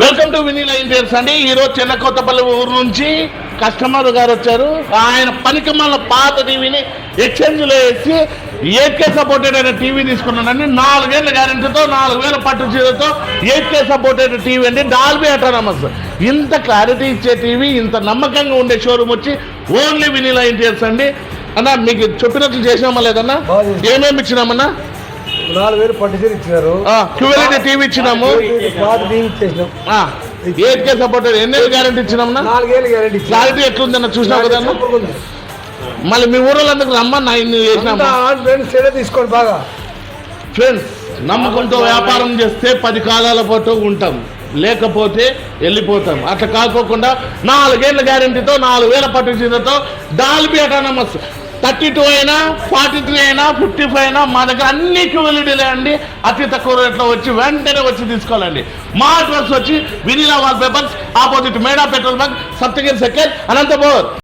Welcome to Vinila interiors అండి. ఈరోజు చిన్నకొత్తపల్లి ఊరు నుంచి కస్టమర్ గారు వచ్చారు. ఆయన పనికి మన పాత టీవీని ఎక్స్చేంజ్లో వేసి 8K సపోర్టెడ్ అయిన టీవీ తీసుకున్నానండి. 4 ఏళ్ళ గ్యారెంటీతో 4000 పట్టు చీరతో 8K సపోర్టెడ్ టీవీ అండి. Dolby autonomous. ఇంత క్లారిటీ ఇచ్చే టీవీ, ఇంత నమ్మకంగా ఉండే షోరూమ్ వచ్చి ఓన్లీ వినీలా ఇంటీరియర్స్ అండి. అన్న మీకు చెప్పినట్లు చేసినామా లేదన్నా? ఏమేమి ఇచ్చినామన్నా? 4000 పట్టు చీర ఇచ్చినారు. క్యూఎల్ఈడి టీవీ ఇచ్చినాము. 8K supported. ఎన్ని ఏళ్ళు గ్యారెంటీ ఇచ్చినామన్నా? 4 ఏళ్ళు గ్యారెంటీ. క్లారిటీ ఎట్లుందన్న చూసినావు కదా? మళ్ళీ మీ ఊళ్ళందుకు రమ్మన్నా ఇన్ని చేసినాము. తీసుకోండి బాగా. ఫ్రెండ్స్, నమ్మకంతో వ్యాపారం చేస్తే 10 కాలాల పాటు ఉంటాం, లేకపోతే వెళ్ళిపోతాం. అట్లా కాకోకుండా 4 ఏళ్ళ గ్యారెంటీతో 4000 పట్టు చీరతో డాల్బీ అటానమస్. 32 అయినా 43 అయినా 55 అయినా మా దగ్గర అన్ని క్యూఎల్ఈడీలే అండి. అతి తక్కువ రేట్లో వచ్చి వెంటనే వచ్చి తీసుకోవాలండి. మా అడ్రస్ వచ్చి వినీలా వాల్ పేపర్స్, ఆపోజిట్ మేడా petrol bunk, Saptagiri second, Anantapur.